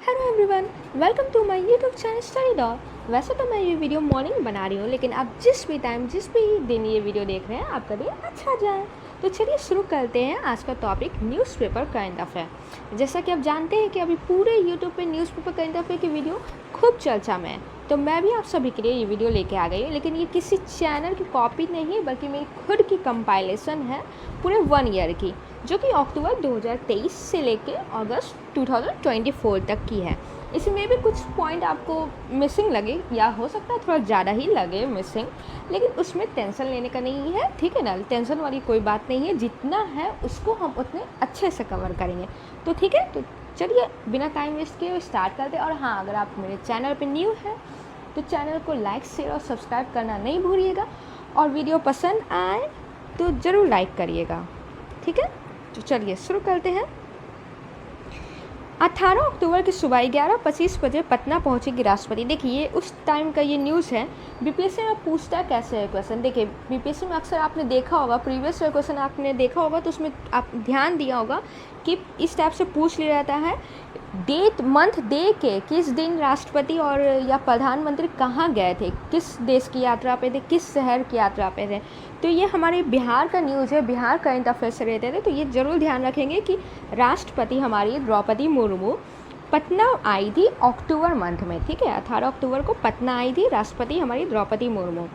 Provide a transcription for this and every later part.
Hello everyone, welcome to my YouTube channel study doll. वैसे तो मैं ये वीडियो मॉर्निंग बना रही हूँ, लेकिन आप जिस भी टाइम जिस भी दिन ये वीडियो देख रहे हैं आपका दिन अच्छा जाए। तो चलिए शुरू करते हैं आज का टॉपिक न्यूज़पेपर करंट अफेयर। जैसा कि आप जानते हैं कि अभी पूरे यूट्यूब पे न्यूज़पेपर करंट अफेयर की वीडियो खूब चर्चा में है, तो मैं भी आप सभी के लिए ये वीडियो लेके आ गई हूँ। लेकिन ये किसी चैनल की कॉपी नहीं है, बल्कि मेरी खुद की कंपाइलेशन है पूरे 1 ईयर की, जो कि अक्टूबर 2023 से लेके अगस्त 2024 तक की है। इसमें भी कुछ पॉइंट आपको मिसिंग लगे, या हो सकता है थोड़ा ज़्यादा ही लगे मिसिंग, लेकिन उसमें टेंशन लेने का नहीं है, ठीक है ना। टेंशन वाली कोई बात नहीं है, जितना है उसको हम उतने अच्छे से कवर करेंगे। तो ठीक है, तो चलिए बिना टाइम वेस्ट किए स्टार्ट करते हैं। और हाँ, अगर आप मेरे चैनल पे न्यू हैं तो चैनल को लाइक शेयर और सब्सक्राइब करना नहीं भूलिएगा, और वीडियो पसंद आए तो ज़रूर लाइक करिएगा, ठीक है। तो चलिए शुरू करते हैं। 18 अक्टूबर की सुबह 11:25 बजे पटना पहुंचेगी राष्ट्रपति। देखिए उस टाइम का ये न्यूज़ है। बीपीएससी में पूछता है कैसे है क्वेश्चन। देखिए बीपीएससी में अक्सर आपने देखा होगा, प्रीवियस क्वेश्चन आपने देखा होगा, तो उसमें आप ध्यान दिया होगा कि इस टाइप से पूछ लिया जाता है, डेट मंथ दे के किस दिन राष्ट्रपति और या प्रधानमंत्री कहाँ गए थे, किस देश की यात्रा पे थे, किस शहर की यात्रा पे थे। तो ये हमारे बिहार का न्यूज़ है, बिहार करंट अफेयर से रहते थे। तो ये ज़रूर ध्यान रखेंगे कि राष्ट्रपति हमारी द्रौपदी मुर्मू पटना आई थी अक्टूबर मंथ में, ठीक है। 18 अक्टूबर को पटना आई थी राष्ट्रपति हमारी द्रौपदी मुर्मू,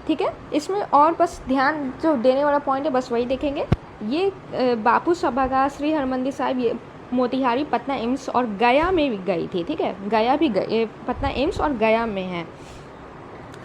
ठीक है। इसमें और बस ध्यान जो देने वाला पॉइंट है बस वही देखेंगे। ये बापू सभागार, श्री हरमंदिर साहिब, ये मोतिहारी, पटना एम्स और गया में भी गई थी, ठीक है। गया भी पटना एम्स और गया में है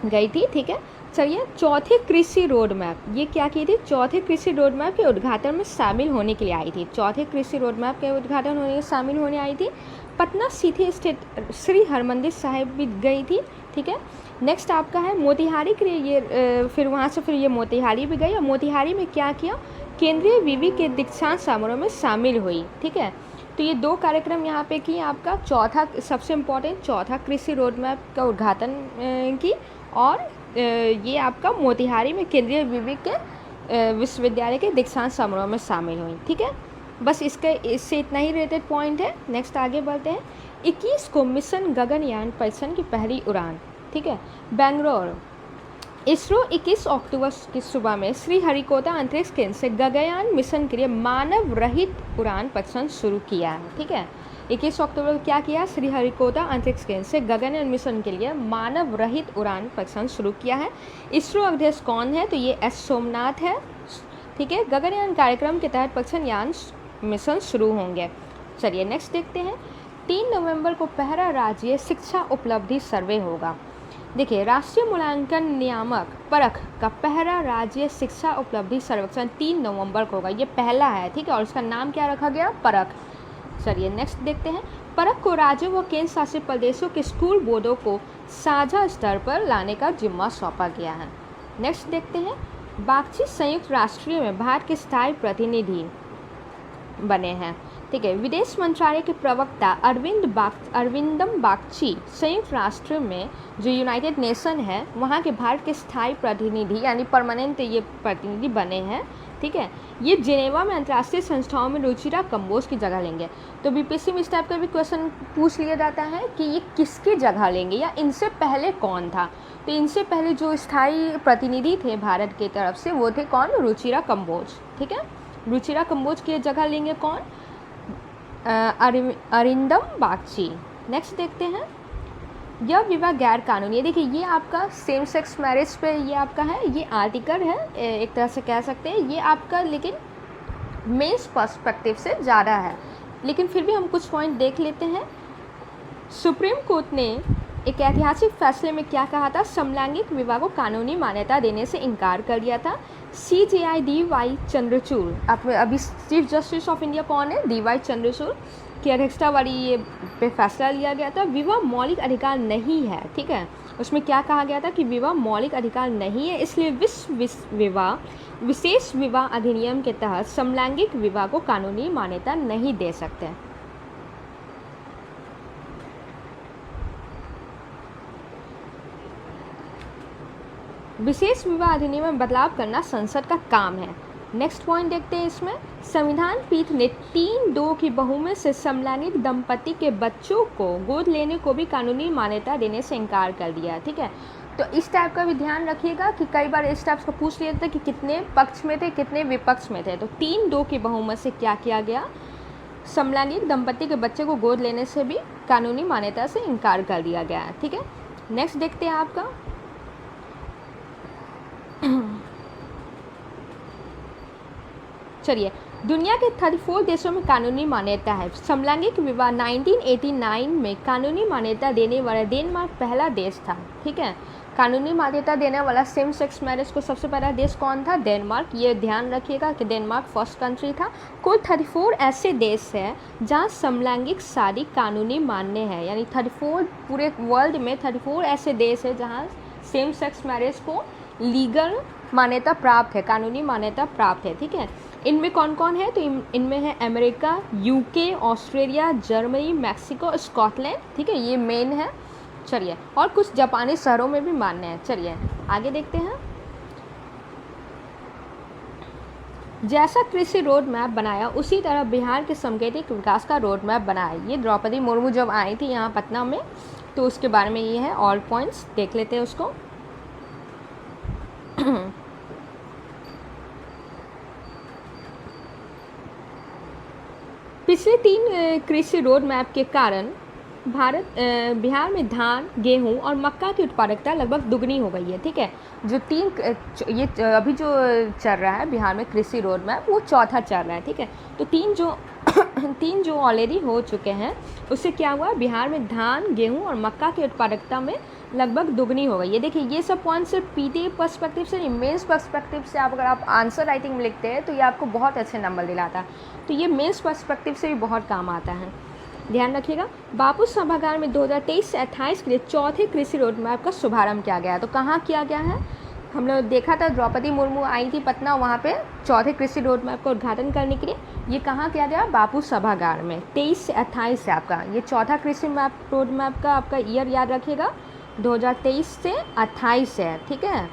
गई थी, ठीक है। चलिए चौथे कृषि रोड मैप, ये क्या की थी, चौथे कृषि रोड मैप के उद्घाटन में शामिल होने के लिए आई थी। चौथे कृषि रोड मैप के उद्घाटन होने शामिल होने आई थी। पटना सिटी स्थित श्री हरमंदिर साहिब भी गई थी, ठीक है। नेक्स्ट आपका है मोतिहारी के लिए, ये फिर वहाँ से फिर ये मोतिहारी भी गई, और मोतिहारी में क्या किया, केंद्रीय विवि के दीक्षांत समारोह में शामिल हुई, ठीक है। तो ये 2 कार्यक्रम यहाँ पे किए। आपका चौथा, सबसे इम्पोर्टेंट, चौथा कृषि रोड मैप का उद्घाटन की, और ये आपका मोतिहारी में केंद्रीय विवि के विश्वविद्यालय के दीक्षांत समारोह में शामिल हुई, ठीक है। बस इससे इतना ही रिलेटेड पॉइंट है। नेक्स्ट आगे बढ़ते हैं। 21 को मिशन गगनयान परीक्षण की पहली उड़ान, ठीक है, बेंगलोर। इसरो 21 अक्टूबर की सुबह में श्रीहरिकोटा अंतरिक्ष केंद्र से गगनयान मिशन के लिए मानव रहित उड़ान परीक्षण शुरू किया है, ठीक है। 21 अक्टूबर को क्या किया, श्रीहरिकोटा अंतरिक्ष केंद्र से गगनयान मिशन के लिए मानव रहित उड़ान परीक्षण शुरू किया है। इसरो अध्यक्ष कौन है, तो ये एस सोमनाथ है, ठीक है। गगनयान कार्यक्रम के तहत परीक्षण यान मिशन शुरू होंगे। चलिए नेक्स्ट देखते हैं। 3 नवंबर को पहला राज्य शिक्षा उपलब्धि सर्वे होगा। देखिए राष्ट्रीय मूल्यांकन नियामक परख का पहला राज्य शिक्षा उपलब्धि सर्वेक्षण 3 नवंबर को होगा। ये पहला है, ठीक है, और उसका नाम क्या रखा गया, परख। चलिए नेक्स्ट देखते हैं। परख को राज्यों व केंद्र शासित प्रदेशों के स्कूल बोर्डों को साझा स्तर पर लाने का जिम्मा सौंपा गया है। नेक्स्ट देखते हैं। बागची संयुक्त राष्ट्र में भारत के स्थायी प्रतिनिधि बने हैं, ठीक है। विदेश मंत्रालय के प्रवक्ता अरविंदम बागची संयुक्त राष्ट्र में जो यूनाइटेड नेशन है वहाँ के भारत के स्थायी प्रतिनिधि यानी परमानेंट ये प्रतिनिधि बने हैं, ठीक है। ये जेनेवा में अंतर्राष्ट्रीय संस्थाओं में रुचिरा कंबोज की जगह लेंगे। तो बीपीएससी में इस टाइप का भी क्वेश्चन पूछ लिया जाता है कि ये किसकी जगह लेंगे, या इनसे पहले कौन था। तो इनसे पहले जो स्थायी प्रतिनिधि थे भारत की तरफ से वो थे कौन, रुचिरा कंबोज, ठीक है। रुचिरा कंबोज की जगह लेंगे कौन, अरिंदम बागची। नेक्स्ट देखते हैं। यह विवाह गैर कानूनी है। देखिए ये आपका सेम सेक्स मैरिज पे ये आपका है, ये आर्टिकल है, एक तरह से कह सकते हैं ये आपका, लेकिन मेंस पर्सपेक्टिव से ज़्यादा है, लेकिन फिर भी हम कुछ पॉइंट देख लेते हैं। सुप्रीम कोर्ट ने एक ऐतिहासिक फैसले में क्या कहा था, समलैंगिक विवाह को कानूनी मान्यता देने से इनकार कर दिया था। CJI DY चंद्रचूड़, अभी चीफ जस्टिस ऑफ इंडिया कौन है, DY चंद्रचूड़ की अध्यक्षता वाली ये पे फैसला लिया गया था। विवाह मौलिक अधिकार नहीं है, ठीक है। उसमें क्या कहा गया था कि विवाह मौलिक अधिकार नहीं है, इसलिए विशेष विवाह अधिनियम के तहत समलैंगिक विवाह को कानूनी मान्यता नहीं दे सकते। विशेष विवाह अधिनियम में बदलाव करना संसद का काम है। नेक्स्ट पॉइंट देखते हैं इसमें, संविधान पीठ ने 3-2 की बहुमत से समलैंगिक दंपति के बच्चों को गोद लेने को भी कानूनी मान्यता देने से इनकार कर दिया। ठीक है, तो इस टाइप का भी ध्यान रखिएगा कि कई बार इस टाइप का पूछ लिया था कि कितने पक्ष में थे कितने विपक्ष में थे। तो 3-2 की बहुमत से क्या किया गया, समलैंगिक दंपति के बच्चे को गोद लेने से भी कानूनी मान्यता से इनकार कर दिया गया है। ठीक है, नेक्स्ट देखते हैं आपका चलिए, दुनिया के 34 देशों में कानूनी मान्यता है। समलैंगिक विवाह 1989 में कानूनी मान्यता देने वाला डेनमार्क पहला देश था। ठीक है, कानूनी मान्यता देने वाला सेम सेक्स मैरिज को सबसे पहला देश कौन था, डेनमार्क। ये ध्यान रखिएगा कि डेनमार्क फर्स्ट कंट्री था। कुल 34 ऐसे देश हैं जहाँ समलैंगिक शादी कानूनी मान्य है, यानी 34 पूरे वर्ल्ड में 34 ऐसे देश हैं जहाँ सेम सेक्स मैरिज को लीगल मान्यता प्राप्त है, कानूनी मान्यता प्राप्त है। ठीक है, इनमें कौन कौन है, तो इनमें है America, UK, Australia, Germany, Mexico, Scotland. ठीक है, ये मेन है। चलिए, और कुछ जापानी शहरों में भी मान्य है। चलिए आगे देखते हैं। जैसा कृषि रोड मैप बनाया उसी तरह बिहार के सांकेतिक विकास का रोड मैप बनाया। ये द्रौपदी मुर्मू जब आई थी यहाँ पटना में, तो उसके बारे में ये है। ऑल पॉइंट्स देख लेते हैं उसको। पिछले 3 कृषि रोड मैप के कारण बिहार में धान, गेहूं और मक्का की उत्पादकता लगभग दुगनी हो गई है। ठीक है, जो अभी जो चल रहा है बिहार में कृषि रोड मैप, वो चौथा चल रहा है। ठीक है, तो 3 जो ऑलरेडी हो चुके हैं, उससे क्या हुआ, बिहार में धान, गेहूं और मक्का की उत्पादकता में लगभग दुगनी हो गई है। देखिए, ये सब पॉइंट सिर्फ पीटी पर्सपेक्टिव से, मेंस पर्सपेक्टिव से अगर आप आंसर राइटिंग में लिखते हैं तो ये आपको बहुत अच्छे नंबर दिलाता है। तो ये मेंस पर्सपेक्टिव से भी बहुत काम आता है, ध्यान रखिएगा। बापू सभागार में 2023 से 28 के लिए चौथे कृषि रोड मैप का शुभारंभ किया गया है। तो कहाँ किया गया है, हम लोग देखा था द्रौपदी मुर्मू आई थी पटना, वहाँ पे चौथे कृषि रोड मैप का उद्घाटन करने के लिए। ये कहाँ किया गया, बापू सभागार में। 23 से 28 है आपका ये चौथा कृषि रोड मैप का आपका ईयर याद रखिएगा, 2023 से 28 है। ठीक है,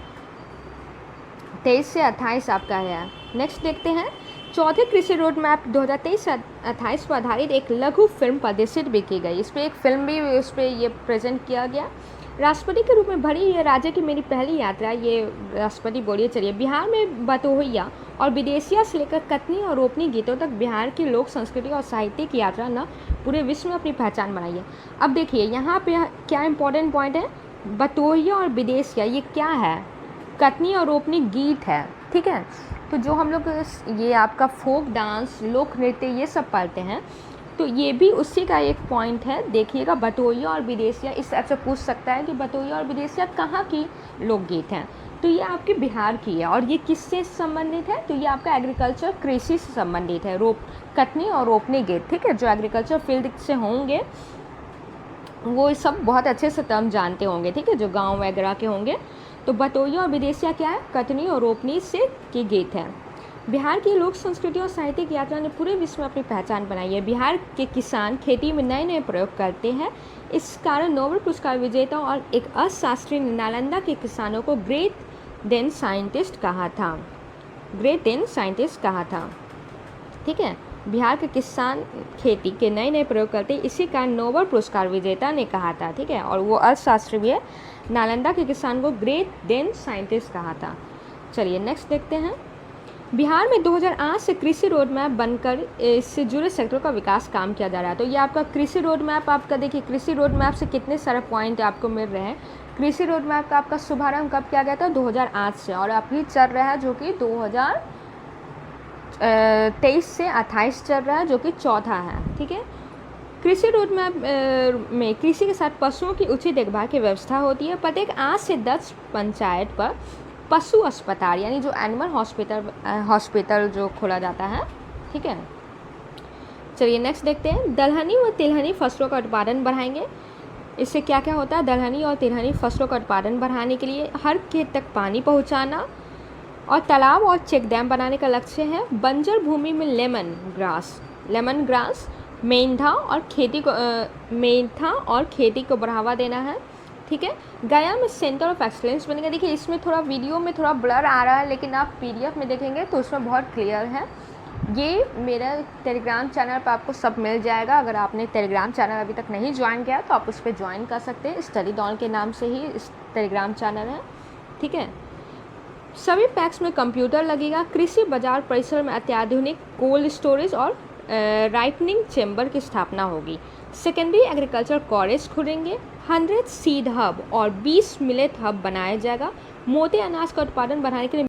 23 से 28 आपका है। नेक्स्ट देखते हैं, चौथे कृषि रोड मैप 2023 से 28 पर आधारित एक लघु फिल्म प्रदर्शित भी की गई। इस पर एक फिल्म भी उस पर ये प्रेजेंट किया गया। राष्ट्रपति के रूप में भरी ये राज्य की मेरी पहली यात्रा, ये राष्ट्रपति बोलिए। चलिए, बिहार में बतोहिया और विदेशिया से लेकर कथनी और रोपनी गीतों तक बिहार की लोक संस्कृति और साहित्य की यात्रा न पूरे विश्व में अपनी पहचान बनाई है। अब देखिए यहाँ पे क्या इंपॉर्टेंट पॉइंट है, बतोहिया और विदेशिया ये क्या है, कथनी और रोपनी गीत है। ठीक है, तो जो हम लोग ये आपका फोक डांस, लोक नृत्य ये सब पढ़ते हैं, तो ये भी उसी का एक पॉइंट है। देखिएगा, बतोहिया और विदेशिया इस टाइप से पूछ सकता है कि बतोहिया और विदेशिया कहाँ की लोकगीत हैं, तो ये आपके बिहार की है। और ये किससे संबंधित है, तो ये आपका एग्रीकल्चर, कृषि से संबंधित है। कथनी और रोपनी गीत, ठीक है, जो एग्रीकल्चर फील्ड से होंगे वो सब बहुत अच्छे से टर्म जानते होंगे। ठीक है, जो गाँव वगैरह के होंगे। तो बतोहिया और विदेशिया क्या है, कथनी और रोपनी से की गीत है। बिहार की लोक संस्कृति और साहित्यिक यात्रा ने पूरे विश्व में अपनी पहचान बनाई है। बिहार के किसान खेती में नए नए प्रयोग करते हैं, इस कारण नोबेल पुरस्कार विजेता और एक अर्थशास्त्री ने नालंदा के किसानों को ग्रेट देन साइंटिस्ट कहा था, ग्रेट देन साइंटिस्ट कहा था। ठीक है, बिहार के किसान खेती के नए नए प्रयोग करते, इसी कारण नोबेल पुरस्कार विजेता ने कहा था। ठीक है, और वो अर्थशास्त्री भी है। नालंदा के किसान को ग्रेट देन साइंटिस्ट कहा था। चलिए नेक्स्ट देखते हैं। बिहार में 2008 से कृषि रोड मैप बनकर इससे जुड़े सेक्टरों का विकास काम किया जा रहा है। तो ये आपका कृषि रोड मैप, आपका देखिए कृषि रोड मैप से कितने सारे पॉइंट आपको मिल रहे हैं। कृषि रोड मैप का आपका शुभारंभ कब किया गया था, 2008 से, और अभी चल रहा है जो कि 2023 से 28 चल रहा है, जो कि चौथा है। ठीक है, कृषि रोड मैप में कृषि के साथ पशुओं की उचित देखभाल की व्यवस्था होती है। प्रत्येक 8 से 10 पंचायत पर पशु अस्पताल यानी जो एनिमल हॉस्पिटल जो खोला जाता है। ठीक है, चलिए नेक्स्ट देखते हैं। दलहनी व तिलहनी फसलों का उत्पादन बढ़ाएंगे। इससे क्या क्या होता है, दलहनी और तिलहनी फसलों का उत्पादन बढ़ाने के लिए हर खेत तक पानी पहुंचाना और तालाब और चेक डैम बनाने का लक्ष्य है। बंजर भूमि में लेमन ग्रास मेंथा और खेती को बढ़ावा देना है। ठीक है। गया में सेंटर ऑफ एक्सलेंस बनेगा। देखिए इसमें थोड़ा वीडियो में थोड़ा ब्लर आ रहा है, लेकिन आप PDF में देखेंगे तो उसमें बहुत क्लियर है। ये मेरा टेलीग्राम चैनल पर आपको सब मिल जाएगा। अगर आपने टेलीग्राम चैनल अभी तक नहीं ज्वाइन किया तो आप उस पर ज्वाइन कर सकते हैं। स्टडी डॉन के नाम से ही इस टेलीग्राम चैनल है, ठीक है। सभी पैक्स में कंप्यूटर लगेगा। कृषि बाजार परिसर में अत्याधुनिक कोल्ड स्टोरेज और राइटनिंग चैम्बर की स्थापना होगी। सेकेंडरी एग्रीकल्चर कॉलेज खुलेंगे। 100 सीड हब और 20 मिलेट हब बनाया जाएगा। मोटे अनाज का उत्पादन बढ़ाने के लिए